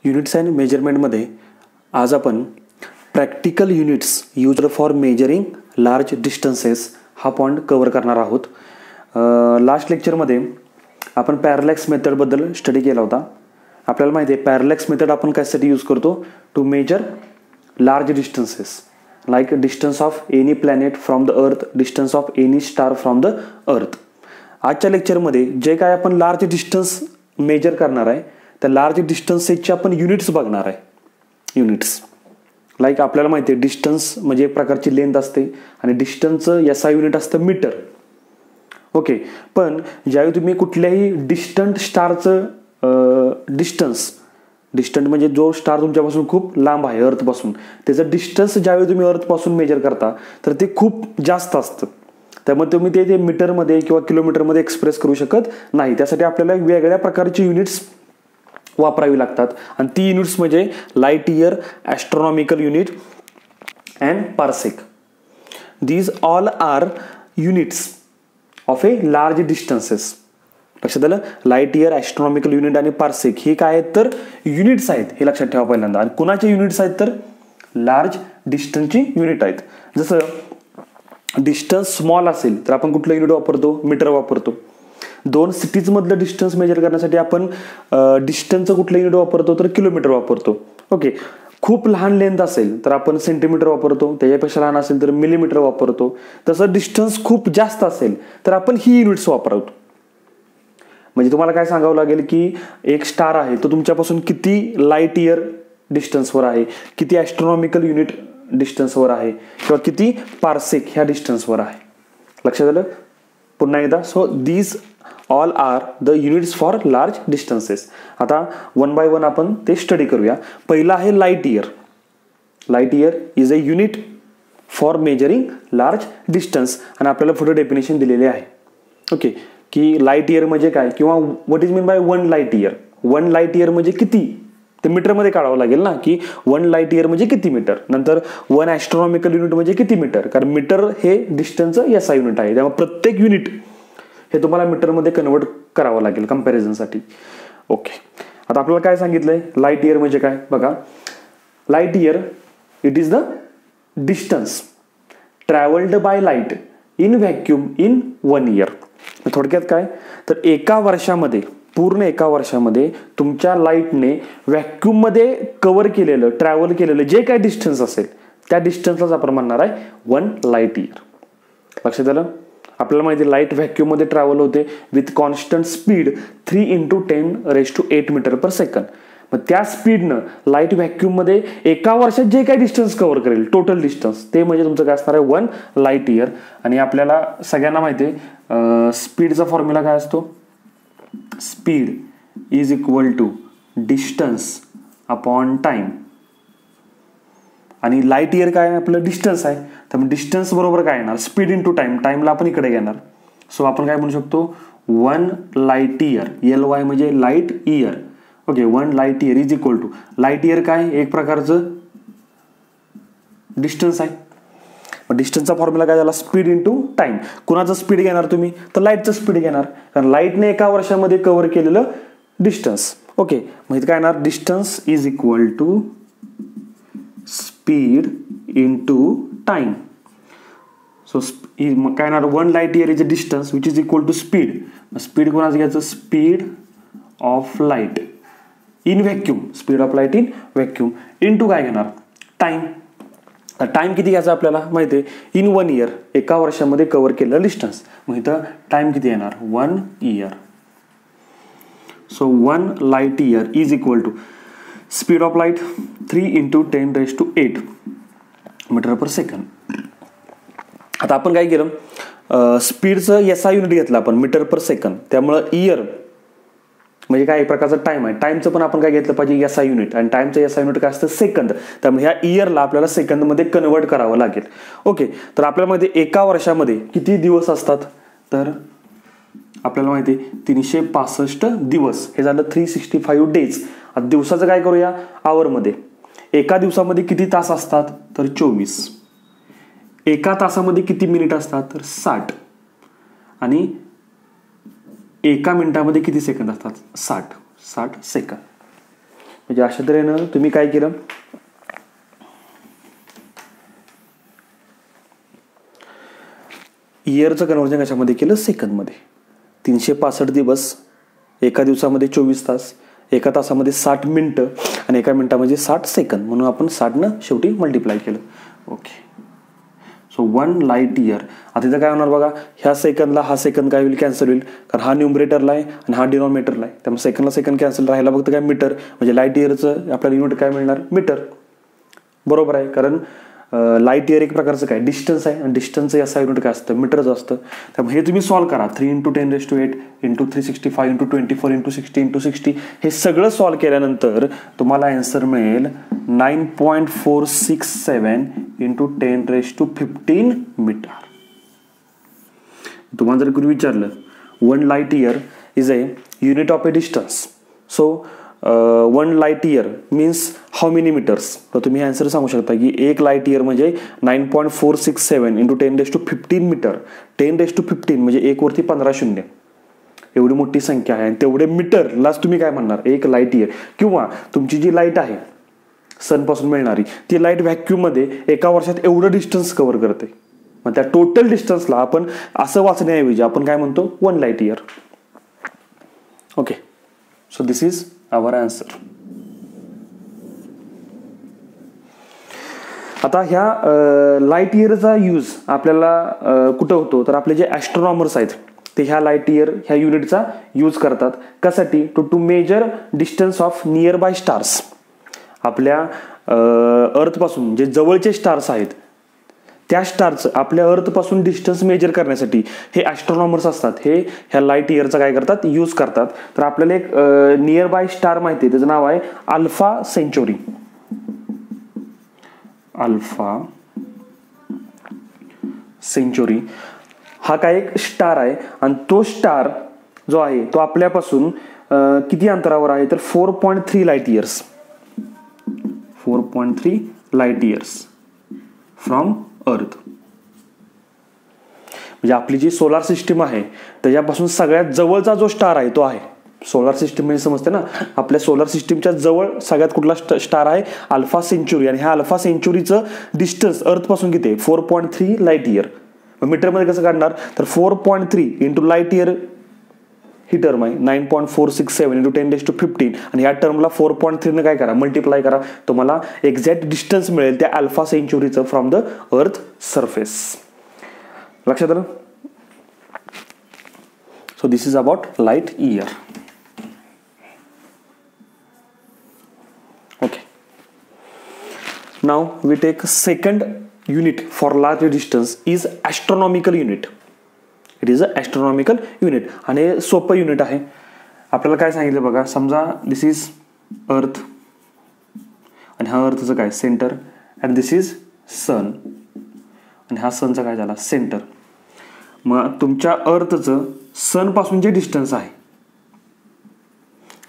Units and मेजरमेंटमध्ये आज आपण practical units used for measuring large distances हा पॉईंट कवर करणार आहोत. लास्ट लेक्चरमध्ये आपण पॅरलॅक्स मेथडबद्दल स्टडी केला होता. आपल्याला माहिती आहे पॅरलॅक्स मेथड आपण कशासाठी यूज करतो, to measure large distances like distance of any planet from the earth, distance of any star from the earth. आजच्या लेक्चरमध्ये जे काय आपण लार्ज डिस्टन्स मेजर करणार आहे त्या लार्ज डिस्टन्सेसचे आपण युनिट्स बघणार आहे. युनिट्स लाईक आपल्याला माहिती आहे डिस्टन्स म्हणजे एक प्रकारची लेंथ असते आणि डिस्टन्सचं SI युनिट असतं मीटर. ओके, पण ज्यावेळी तुम्ही कुठल्याही डिस्टंट स्टारचं डिस्टंट म्हणजे जो स्टार तुमच्यापासून खूप लांब आहे अर्थपासून, त्याचं डिस्टन्स ज्यावेळी तुम्ही अर्थपासून मेजर करता तर ते खूप जास्त असतं. त्यामुळे तुम्ही ते मीटरमध्ये किंवा किलोमीटरमध्ये एक्सप्रेस करू शकत नाही. त्यासाठी आपल्याला वेगळ्या प्रकारची युनिट्स वापरावी लागतात आणि ती युनिट्स म्हणजे light year, astronomical unit and parsec. These all are units of a large distances. लक्षात आलं, लाईट इयर, ॲस्ट्रॉनॉमिकल युनिट आणि पार्सेक हे काय आहेत तर युनिट्स आहेत, हे लक्षात ठेवा पहिल्यांदा. आणि कुणाचे युनिट्स आहेत तर लार्ज डिस्टन्सची युनिट आहेत. जसं डिस्टन्स स्मॉल असेल तर आपण कुठलं युनिट वापरतो, मीटर वापरतो. दोन सिटीजमधलं डिस्टन्स मेजर करण्यासाठी आपण डिस्टन्सचं कुठलं युनिट वापरतो तर किलोमीटर वापरतो. ओके, खूप लहान लेंथ असेल तर आपण सेंटीमीटर वापरतो, त्याच्यापेक्षा लहान असेल तर मिलीमीटर वापरतो. तसं डिस्टन्स खूप जास्त असेल तर आपण ही युनिट्स वापरतो. म्हणजे तुम्हाला काय सांगावं लागेल की एक स्टार आहे तो तुमच्यापासून किती लाईट इयर डिस्टन्सवर आहे, किती ॲस्ट्रॉनॉमिकल युनिट डिस्टन्सवर आहे किंवा किती पार्सेक ह्या डिस्टन्सवर आहे. लक्षात आलं पुन्हा एकदा. So these all are the units for large distances. आता वन बाय वन आपण ते स्टडी करूया. पहिला आहे light year. Light year is a unit for measuring large distance आणि आपल्याला पुढे डेफिनेशन दिलेले आहे. ओके, की लाईट इयर म्हणजे काय किंवा what is mean by one light year. One light year म्हणजे किती ते मीटरमध्ये काढावं लागेल ना, की वन लाईट इयर म्हणजे किती मीटर. नंतर वन ॲस्ट्रॉनॉमिकल युनिट म्हणजे किती मीटर, कारण मीटर हे डिस्टन्सचं SI युनिट आहे. त्यामुळे प्रत्येक युनिट हे तुम्हाला मीटरमध्ये कन्वर्ट करावं लागेल कम्पॅरिझनसाठी. ओके, आता आपल्याला काय सांगितलंय लाईट इयर म्हणजे काय बघा. Light year it is the distance travelled by light in vacuum in 1 year. थोडक्यात काय तर एका वर्षामध्ये, पूर्ण एका वर्षामध्ये तुमच्या लाईटने व्हॅक्यूममध्ये कव्हर केलेलं, ट्रॅव्हल केलेलं जे काय डिस्टन्स असेल त्या डिस्टन्सलाच आपण म्हणणार आहे 1 लाईट इयर. लक्षात आलं. आपल्याला माहिती लाईट व्हॅक्यूममध्ये ट्रॅव्हल होते with constant speed 3 × 10⁸ metre per second. मग त्या स्पीडनं लाईट व्हॅक्यूममध्ये एका वर्षात जे काही डिस्टन्स कव्हर करेल टोटल डिस्टन्स ते म्हणजे तुमचं काय असणार आहे 1 लाईट इयर. आणि आपल्याला सगळ्यांना माहिती आहे स्पीडचा फॉर्म्युला काय असतो, speed is equal to distance upon time. आणि लाईट इयर काय आपलं डिस्टन्स आहे, तर मग डिस्टन्स बरोबर काय येणार स्पीड इंटू टाइम. टाइमला आपण इकडे घेणार. सो आपण काय म्हणू शकतो 1 लाईट इयर, LY म्हणजे light year. Okay, 1 light year is equal to, light year काय एक प्रकारचं डिस्टन्स आहे. मग डिस्टन्सचा फॉर्म्युला काय झाला स्पीड इंटू टाइम. कुणाचं स्पीड घेणार तुम्ही तर लाईटचं स्पीड घेणार, कारण लाईटने एका वर्षामध्ये कव्हर केलेलं डिस्टन्स. ओके, मग इथं काय येणार distance is equal to speed into time. So काय येणार 1 light year is a distance which is equal to speed. Speed कोणाचं घ्यायचं speed of light in vacuum, speed of light in vacuum into काय घेणार टाइम. टाइम किती घ्यायचा आपल्याला माहिती आहे इन 1 इयर, एका वर्षामध्ये कव्हर केलेलं डिस्टन्स. मग इथं टाइम किती येणार 1 year. So 1 light year is equal to speed of light 3 × 10⁸ metre per second. आता आपण काय केलं स्पीडचं SI युनिट घेतलं आपण मीटर पर सेकंड. त्यामुळं इयर म्हणजे काय एक प्रकारचा टाइम आहे. टाइमचं पण आपण काय घेतलं पाहिजे SI युनिट, आणि टाइमचं SI युनिट काय असतं सेकंद. त्यामुळे ह्या इयरला आपल्याला सेकंदमध्ये कन्वर्ट करावं लागेल. ओके, तर आपल्याला माहिती आहे एका वर्षामध्ये किती दिवस असतात तर आपल्याला माहिती आहे 365 दिवस. हे झालं 365 डेज. आता दिवसाचं काय करूया आवरमध्ये. एका दिवसामध्ये किती तास असतात तर 24. एका तासामध्ये किती मिनिट असतात तर 60. आणि एका मिनिटामध्ये किती सेकंद असतात 60 सेकंद. म्हणजे अशा तऱ्हेनं तुम्ही काय केलं, इयरचं कन्व्हर्जन कशामध्ये केलं, सेकंदमध्ये. 365 दिवस, एका दिवसामध्ये 24 तास, एका तासामध्ये 60 मिनटं आणि एका मिनिटामध्ये 60 सेकंद, म्हणून आपण 60 शेवटी मल्टिप्लाय केलं. ओके. So 1 light year. आता इथं काय होणार बघा, ह्या सेकंदला हा सेकंद काय होईल, कॅन्सल होईल, कारण हा न्यूमरेटरला आहे आणि हा डिनॉमिनेटरला आहे. त्यामुळे सेकंदला सेकंद कॅन्सल, राहिला फक्त काय मीटर, म्हणजे लाईट इयरचं आपल्याला युनिट काय मिळणार, मीटर. बरोबर आहे, कारण लाईट इयर एक प्रकारचं काय डिस्टन्स आहे आणि डिस्टन्सचं याचा युनिट काय असतं, मीटरचं असतं. त्यामुळे हे तुम्ही सॉल्व करा. 3 × 10⁸ इंटू 365 × 24 × 60 × 60 हे सगळं सॉल्व केल्यानंतर तुम्हाला आन्सर मिळेल 9.467 × 10⁻15 मीटर. तुम्हाला जर कोणी विचारलं 1 light year is a unit of a distance, so 1 light year means how many metres, तर तुम्ही आन्सर सांगू शकता की 1 लाईट इयर म्हणजे 9.467 × 10⁻15 मीटर. 10⁻15 म्हणजे 1 वरती 15 शून्य, एवढी मोठी संख्या आहे आणि तेवढे मीटरलाच तुम्ही काय म्हणणार, 1 लाईट इयर. किंवा तुमची जी लाईट आहे सनपासून मिळणारी, ती लाईट व्हॅक्यूममध्ये एका वर्षात एवढं डिस्टन्स कव्हर करते. मग त्या टोटल डिस्टन्सला आपण असं वाचण्याऐवजी आपण काय म्हणतो, 1 light year. Okay. So this is our answer. आता ह्या लाईट इयरचा यूज आपल्याला कुठं होतो, तर आपले जे ॲस्ट्रॉनॉमर्स आहेत ते ह्या लाईट इयर ह्या युनिटचा यूज करतात. कशासाठी, to measure distance of nearby stars. आपल्या अर्थपासून जे जवळचे स्टार्स आहेत त्या स्टारचं आपल्या अर्थपासून डिस्टन्स मेजर करण्यासाठी हे ॲस्ट्रॉनॉमर्स असतात, हे ह्या लाईट इयरचा काय करतात, यूज करतात. तर आपल्याला एक नियर बाय स्टार माहिती आहे, त्याचं नाव आहे अल्फा सेंचुरी. अल्फा सेंचुरी हा काय एक स्टार आहे आणि तो स्टार जो आहे तो आपल्यापासून किती अंतरावर आहे, तर 4.3 light years. 4.3 light years from अर्थ. म्हणजे आपली जी सोलार सिस्टीम आहे त्याच्यापासून सगळ्यात जवळचा जो स्टार आहे तो आहे सोलार सिस्टीम. म्हणजे समजते ना, आपल्या सोलार सिस्टीमच्या जवळ सगळ्यात कुठला स्टार आहे, अल्फा सेंचुरी. आणि ह्या अल्फा सेंचुरीचं डिस्टन्स अर्थपासून किती आहे, 4.3 लाईट इयर. मीटरमध्ये कसं काढणार, तर 4.3 × लाईट इयर ही टर्म आहे, 9.467 × 10⁻15 आणि या टर्मला 4.3 ने काय करा, मल्टिप्लाय करा. तुम्हाला एक्झॅक्ट डिस्टन्स मिळेल त्या अल्फा सेंचुरीचं फ्रॉम द अर्थ सरफेस. लक्षात आलं. So this is about light year. Okay. Now we take second unit for large distance is astronomical unit. It is a astronomical unit आणि सोपं unit आहे. आपल्याला काय सांगितलं बघा, समजा दिस इज अर्थ आणि हा अर्थचं काय सेंटर अँड दिस इज सन आणि हा सनचा काय झाला सेंटर. मग तुमच्या अर्थचं सन पासून जे डिस्टन्स आहे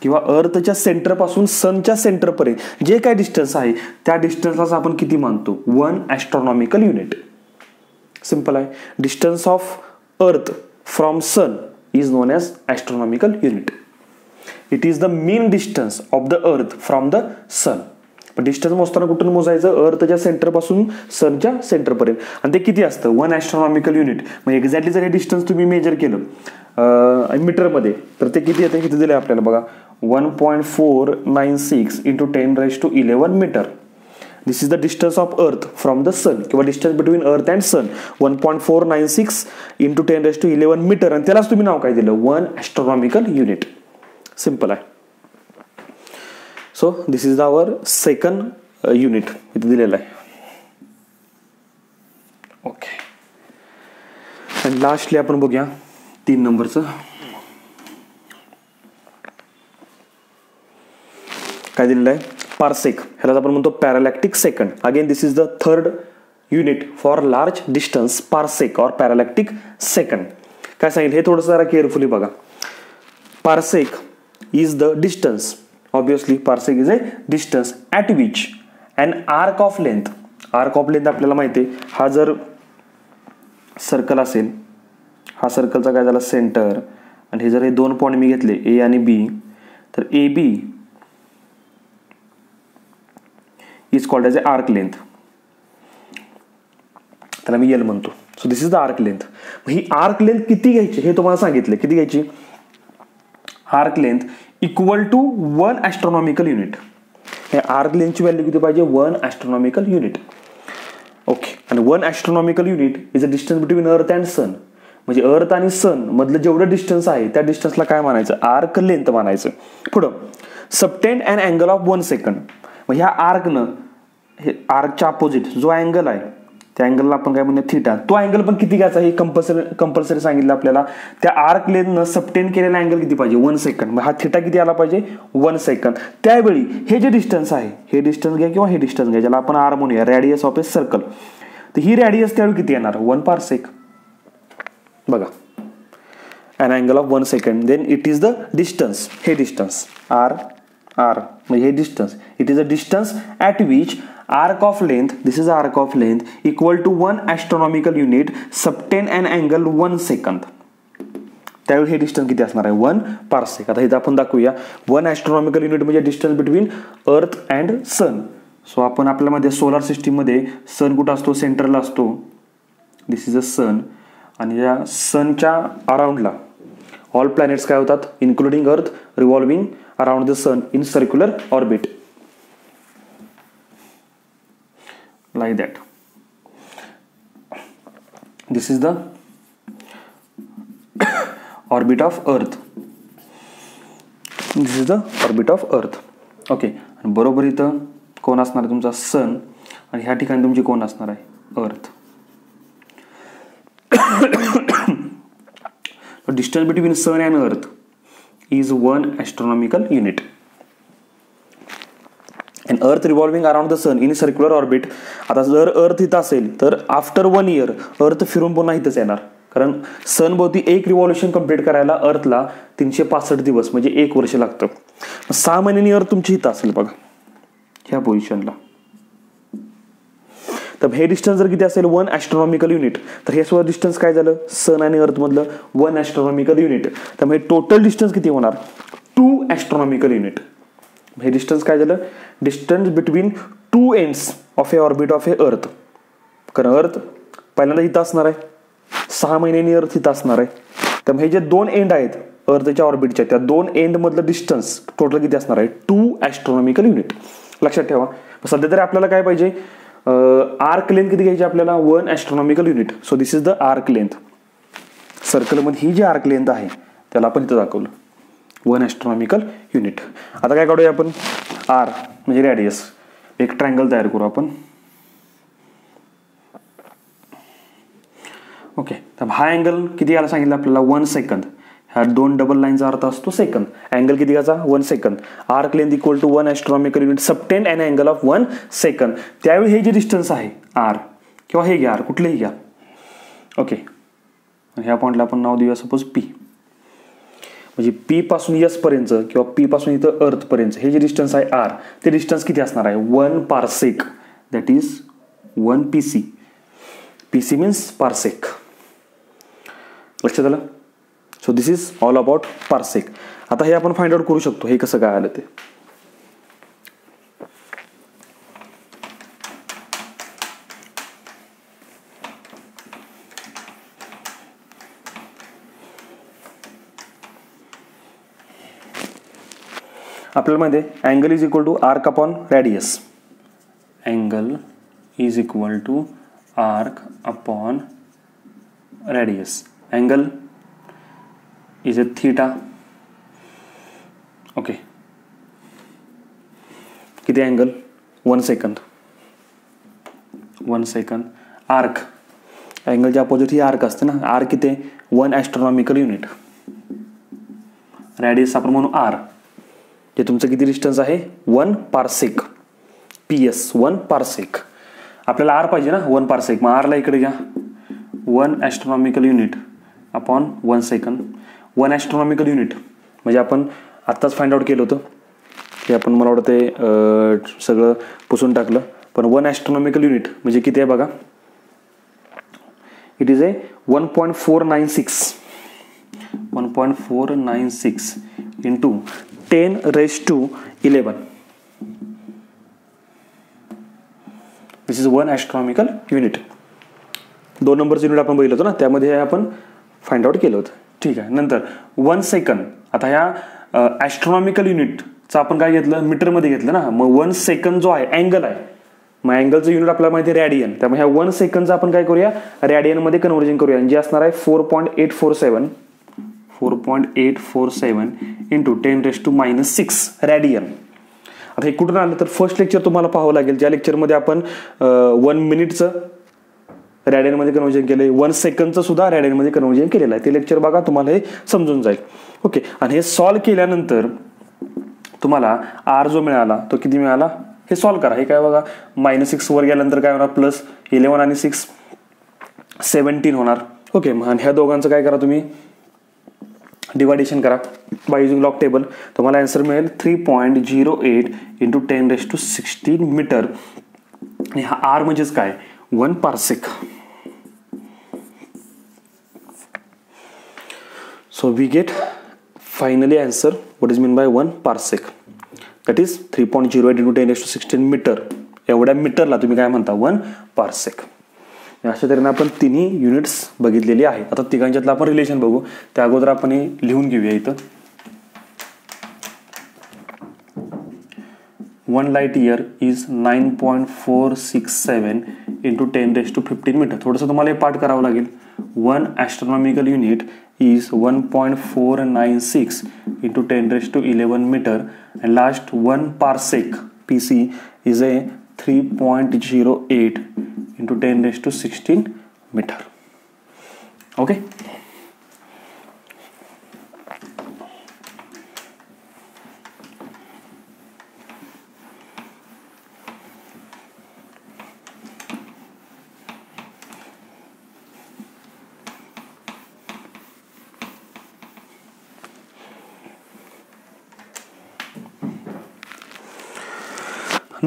किंवा अर्थच्या सेंटर पासून सनच्या सेंटर पर्यंत जे काय डिस्टन्स आहे त्या डिस्टन्सला आपण किती मानतो, 1 ॲस्ट्रॉनॉमिकल युनिट. सिंपल आहे. Distance of earth from sun is known as astronomical unit. It is the mean distance of the earth from the sun. पण डिस्टन्स मोजताना कुठून मोजायचं, अर्थच्या सेंटर पासून सनच्या सेंटर पर्यंत, आणि ते किती असतं, 1 ॲस्ट्रॉनॉमिकल युनिट. मग एक्झॅक्टली जर हे डिस्टन्स तुम्ही मेजर केलं मीटरमध्ये तर ते किती येतं, किती दिलं आपल्याला बघा, 1.496 × 10⁻11 metre. This is the distance of earth from the sun किंवा distance between earth and sun 1.496 × 10⁻11 metre. आणि त्यालाच तुम्ही नाव काय दिलं, 1 ॲस्ट्रॉनॉमिकल युनिट. सिंपल आहे. So this is our second unit इथे दिलेलं आहे. ओके. आणि लास्टली आपण बघूया 3 नंबरचं. काय दिलेलं आहे, पार्सेक. ह्याला आपण म्हणतो parallactic second. Again this is the third unit for large distance, parsec और पॅरालॅक्टिक सेकंड. काय सांगितलं हे थोडंसं जरा केअरफुली बघा. Parsec is the distance, obviously parsec is a distance at which and arc of length. Arc of length आपल्याला माहिती आहे, हा जर सर्कल असेल, हा सर्कलचा काय झाला सेंटर, आणि हे जर हे 2 पॉईंट मी घेतले ए आणि बी, तर A B is called as a arc length. त्याला मी एल म्हणतो. So this is the arc length. ही आर्क लेंथ किती घ्यायची हे तुम्हाला सांगितलं. किती घ्यायची? Arc length equal to 1 astronomical unit. हे आर्क लेंथची व्हॅल्यू किती पाहिजे? 1 ॲस्ट्रॉनॉमिकल युनिट. ओके. आणि 1 astronomical unit is a distance between earth and sun. म्हणजे अर्थ आणि सन मधलं जेवढं डिस्टन्स आहे त्या डिस्टन्सला काय मानायचं? आर्क लेंथ मानायचं. पुढं subtend and angle of 1 second. मग ह्या आर्कनं हे आर्कच्या अपोजिट जो अँगल आहे त्या अँगलला आपण काय म्हणूया? थिटा. तो अँगल पण किती घ्यायचा हे कंपल्सरी सांगितलं आपल्याला. त्या आर्क लेंथनं सबटेंड केलेला अँगल किती पाहिजे? 1 सेकंड. मग हा थिटा किती आला पाहिजे? 1 सेकंड. त्यावेळी हे जे डिस्टन्स आहे हे डिस्टन्स घ्या किंवा हे डिस्टन्स घ्या, ज्याला आपण आर म्हणूया, रेडियस ऑफ ए सर्कल. तर ही रेडियस त्यावेळी किती येणार? 1 पार्सेक. बघा, an angle of 1 second, then it is the distance. हे डिस्टन्स आर म्हणजे हे distance, it is a distance at which arc of length, this is arc of length equal to 1 astronomical unit subtend an angle 1 second. त्यावेळी हे distance किती असणार आहे? 1 parsec. आता इथं आपण दाखवूया 1 ॲस्ट्रॉनॉमिकल युनिट म्हणजे distance between earth and sun. So आपण आपल्यामध्ये सोलार सिस्टीममध्ये सन कुठं असतो? सेंटरला असतो. This is a sun. आणि या सनच्या अराउंडला ऑल प्लॅनेट्स काय होतात? Including earth revolving around the sun in circular orbit. Like that. This is the orbit of Earth. This is the orbit of Earth. Okay. आणि बरोबर इथं कोण असणार आहे? तुमचा सन. आणि ह्या ठिकाणी तुमची कोण असणार आहे? Earth. Distance between sun and earth is 1 astronomical unit. And earth revolving around the sun in circular orbit. आता जर अर्थ इथं असेल तर आफ्टर 1 इयर अर्थ फिरून पुन्हा इथंच येणार. कारण सन भोवती एक रिव्हॉल्युशन कंप्लीट करायला अर्थला 365 दिवस म्हणजे 1 वर्ष लागतं. 6 महिन्यांनी अर्थ तुमची इथं असेल बघा, ह्या पोझिशनला. तर हे डिस्टन्स जर किती असेल? 1 ॲस्ट्रॉनॉमिकल युनिट. तर हे सुद्धा डिस्टन्स काय झालं? सन आणि अर्थ मधलं 1 ॲस्ट्रॉनॉमिकल युनिट. त्यामुळे टोटल डिस्टन्स किती होणार? 2 ॲस्ट्रॉनॉमिकल युनिट. हे डिस्टन्स काय झालं? Distance between 2 ends of a orbit of a earth. कारण अर्थ पहिल्यांदा इथं असणार आहे, 6 महिन्यांनी अर्थ इथं असणार आहे. त्यामुळे हे जे 2 एंड आहेत अर्थच्या ऑर्बिटच्या, त्या 2 एंड मधलं डिस्टन्स टोटल किती असणार आहे? 2 ॲस्ट्रॉनॉमिकल युनिट. लक्षात ठेवा. सध्या तरी आपल्याला काय पाहिजे? आर्क लेंथ किती घ्यायची आपल्याला? 1 astronomical unit. So this is the arc length. सर्कलमध्ये ही जी आर्क लेंथ आहे त्याला आपण इथं दाखवलं 1 ॲस्ट्रॉनॉमिकल युनिट. आता काय काढूया आपण? आर म्हणजे रेडियस. एक ट्रायंगल तयार करू आपण. ओके. तर हा अँगल किती याला सांगितलं आपल्याला? 1 सेकंद. ह्या 2 डबल लाईनचा अर्थ असतो सेकंद. अँगल किती घ्यायचा? 1 second. Arc length equal to 1 astronomical unit subtend and angle of 1 second. त्यावेळी हे जे डिस्टन्स आहे आर किंवा हे घ्या, आर कुठलेही घ्या. ओके. ह्या पॉईंटला आपण नाव देऊया सपोज पी. म्हणजे पी पासून एस पर्यंत किंवा पी पासून इथं अर्थ पर्यंत हे जे डिस्टन्स आहे आर, ते डिस्टन्स किती असणार आहे? 1 parsec. That is 1 PC. PC means parsec. लक्षात आलं? So this is all about parsec. आता हे आपण फाइंड आउट करू शकतो हे कसं काय आलं ते. आपल्याला माहिती आहे angle is equal to arc upon radius. Angle is equal to arc upon radius. Angle is a theta. Okay. किती अँगल? 1 सेकंद. 1 सेकंद. आर्क, अँगलच्या अपोजिट ही आर्क असते ना. आर्क किती? 1 ॲस्ट्रॉनॉमिकल युनिट. रेडियस आपण म्हणू आर. जे तुमचं किती डिस्टन्स आहे? 1 पार्सेक. PS 1 parsec. आपल्याला आर पाहिजे ना 1 पार्सेक. मग आरला इकडे घ्या. 1 astronomical unit upon 1 second. 1 astronomical unit म्हणजे आपण आत्ताच फाइंड आउट केलं होतं की आपण मला वाटतं ते सगळं पुसून टाकलं. पण 1 ॲस्ट्रॉनॉमिकल युनिट म्हणजे किती आहे बघा? It is a 1.496. 1.496 into 10⁻11. This is 1 astronomical unit. 2 नंबरचं युनिट आपण बघितलं होतं ना, त्यामध्ये आपण फाइंड आउट केलं होतं. ठीक आहे. नंतर 1 सेकंद. आता ह्या ॲस्ट्रॉनॉमिकल युनिटचं आपण काय घेतलं, मीटरमध्ये घेतलं ना. मग 1 सेकंद जो आहे अँगल आहे, मग अँगलचं युनिट आपल्याला माहिती आहे रॅडियन. त्यामुळे ह्या 1 सेकंदचं आपण काय करूया, रॅडियनमध्ये कन्व्हर्जन करूया, जे असणार आहे 4.847 इंटू 10⁻⁻6 रॅडियन. आता हे कुठून आलं तर फर्स्ट लेक्चर तुम्हाला पाहावं लागेल, ज्या लेक्चरमध्ये आपण 1 मिनिटचं रॅडियनमध्ये कन्व्हर्जन केलं, 1 सेकंदचं सुद्धा रॅडियनमध्ये कन्व्हर्जन केलेलं आहे. ते लेक्चर बघा, तुम्हाला हे समजून जाईल. ओके. आणि हे सॉल्व केल्यानंतर तुम्हाला आर जो मिळाला तो किती मिळाला हे सॉल्व करा. हे काय बघा, -6 वर गेल्यानंतर काय होणार, +11 आणि 6 17 होणार. ओके. आणि ह्या दोघांचं काय करा, तुम्ही डिवायडेशन करा बाय युजिंग लॉग टेबल. तुम्हाला आन्सर मिळेल 3.08 इंटू 10⁻16 मीटर. आणि हा आर म्हणजेच काय, 1 parsec. So we get finally answer what is mean by 1 parsec, that is 3.08 into 10⁻16 metre. एवढ्या मीटरला तुम्ही काय म्हणता, 1 पार्सेक. अशा तऱ्हेने आपण तिन्ही युनिट्स बघितलेली आहेत. आता तिघांच्यातलं आपण रिलेशन बघू. त्या अगोदर आपण हे लिहून घेऊया इथं. 1 light year is 9.467 into 10⁻15 metre. थोडंसं तुम्हाला हे पाठ करावं लागेल. 1 astronomical unit is 1.496 into 10⁻11 metre. And last 1 parsec PC is a 3.08 into 10⁻16 metre. Okay.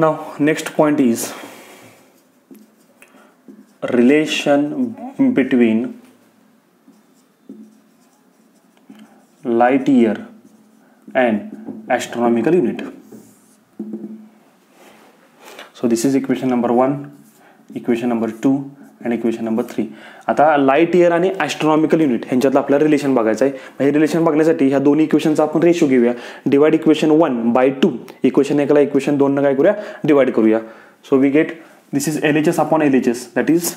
Now next point is relation between light year and astronomical unit. So this is equation number 1, equation number 2 and equation number 3. आता light year आणि astronomical unit ह्यांच्यातलं आपल्याला relation बघायचं आहे. हे relation बघण्यासाठी ह्या दोन्ही इक्वेशनचा आपण रेशो घेऊया. Divide equation 1/2. इक्वेशन 1 ला इक्वेशन 2 काय करूया, डिवाइड करूया. So we get this is LHS upon LHS, that is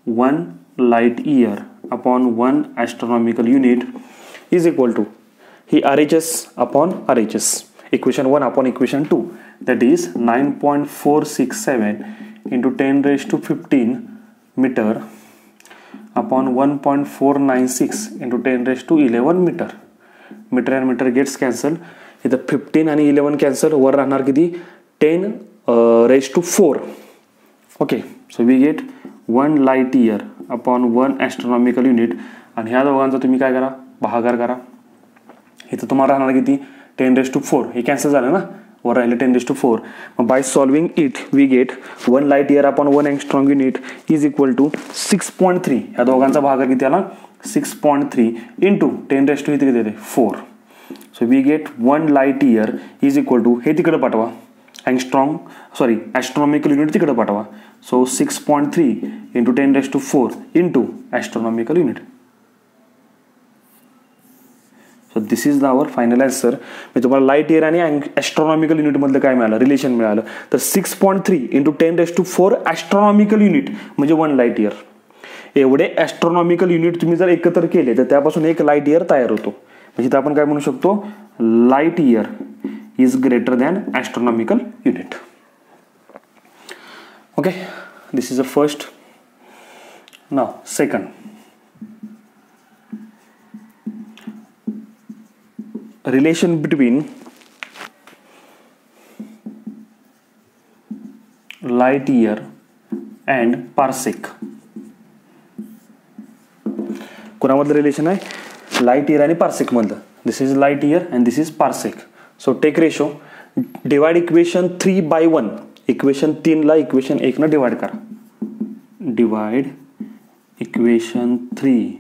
1 light year upon 1 astronomical unit is equal to ही RHS upon RHS. Equation 1 upon equation 2, that is 9.467 into 10⁻15 metre upon 1.496 into 10⁻11 metre. Metre and metre gets cancel. इथं 15 आणि 11 cancel, वर राहणार किती, 10⁻4. Okay. So we get 1 light year upon 1 astronomical unit. आणि ह्या दोघांचा तुम्ही काय करा, भागाकार करा. इथं तुम्हाला राहणार किती, 10⁻4. हे कॅन्सल झालं ना, वर राहिले 10⁻4. मग by solving it we get 1 light year upon 1 astron unit is equal to 6.3. ह्या दोघांचा भागाकार किती आला, 6.3 इंटू 10⁻4 किती देते, 4. So we get 1 light year is equal to, हे तिकडे पाठवा, ॲस्ट्रॉनॉमिकल युनिट तिकडे पाठवा. So 6.3 into 10⁻4 into astronomical unit. So this is our final answer. मी तुम्हाला लाईट इयर आणि ॲस्ट्रॉनॉमिकल युनिटमधलं काय मिळालं, रिलेशन मिळालं. तर 6.3 इंटू 10⁻4 ॲस्ट्रॉनॉमिकल युनिट म्हणजे 1 लाईट इयर. एवढे ॲस्ट्रॉनॉमिकल युनिट तुम्ही जर एकत्र केले तर त्यापासून एक लाईट इयर तयार होतो. म्हणजे आपण काय म्हणू शकतो, light year is greater than astronomical unit. Okay. This is a first. नाव second, relation between light year and parsec. कोणामधलं रिलेशन आहे, लाईट इयर आणि पार्सेक मधलं. This is light year and this is parsec. So take ratio, divide equation 3/1. Equation 3 ला equation 1 न divide करा. Divide equation 3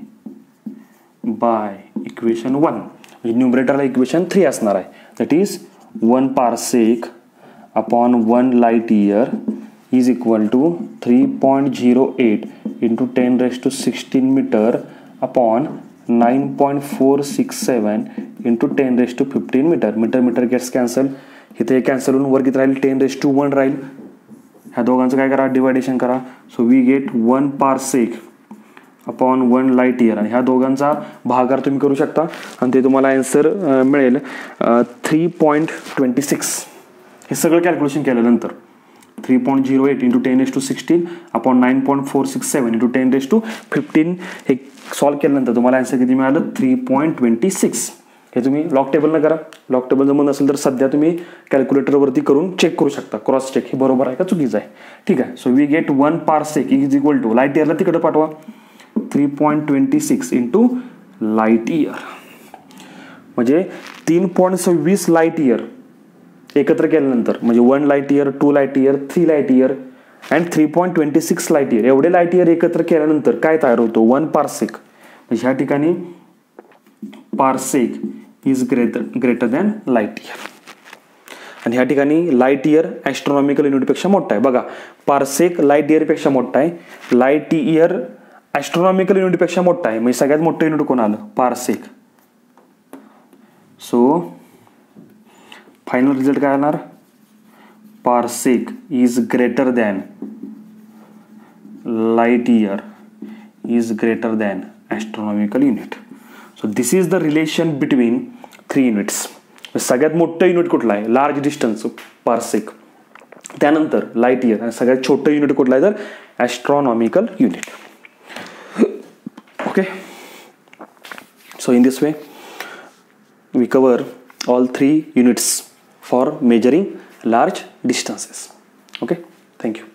by equation 1. म्हणजे न्यूमरेटरला equation 3 असणार आहे. That is 1 parsec upon 1 light year is equal to 3.08 into 10⁻16 meter upon 9.467 into 10⁻15 meter. Metre gets cancel. इथे cancel होऊन वर किती राहील 10⁻1 राहील. ह्या दोघांचं काय करा डिवायडेशन करा. So we get 1 parsec upon 1 light year आणि ह्या दोघांचा भागाकार तुम्ही करू शकता आणि ते तुम्हाला आन्सर मिळेल 3.26. हे सगळं कॅल्क्युलेशन केल्यानंतर 3.08 इंटू 10⁻16 अपॉन 9.467 इंटू 10⁻15 हे सॉल्व केल्यानंतर तुम्हाला आन्सर किती मिळालं 3.26. हे तुम्ही लॉग टेबलनं करा. लॉग टेबल जमत नसेल तर सध्या तुम्ही कॅल्क्युलेटरवरती करून चेक करू शकता, क्रॉस चेक हे बरोबर आहे का चुकीचं आहे. ठीक आहे. So we get 1 parsec is equal to light इयरला तिकडे पाठवा 3.26 इंटू लाईट इयर म्हणजे 3.26 लाईट इयर एकत्र केल्यानंतर म्हणजे 1 light year, 2 light year, 3 light year and 3.26 light year एवढे लाईट इयर एकत्र केल्यानंतर काय तयार होतो 1 पार्सेक. म्हणजे ह्या ठिकाणी parsec is greater than light year आणि ह्या ठिकाणी लाईट इयर ॲस्ट्रॉनॉमिकल युनिटपेक्षा मोठा आहे. बघा पार्सेक लाईट इयरपेक्षा मोठा आहे, लाईट इयर ॲस्ट्रॉनॉमिकल युनिटपेक्षा मोठा आहे. म्हणजे सगळ्यात मोठं युनिट कोण आलं पार्सेक. सो फायनल रिझल्ट काय येणार parsec is greater than light year is greater than astronomical unit. So this is the relation between 3 units. सगळ्यात मोठं युनिट कुठलं आहे लार्ज डिस्टन्स पार्सेक, त्यानंतर लाईट इयर आणि सगळ्यात छोटं युनिट कुठलं आहे तर astronomical unit. Okay. So in this way we cover all 3 units for measuring large distances. Okay, thank you.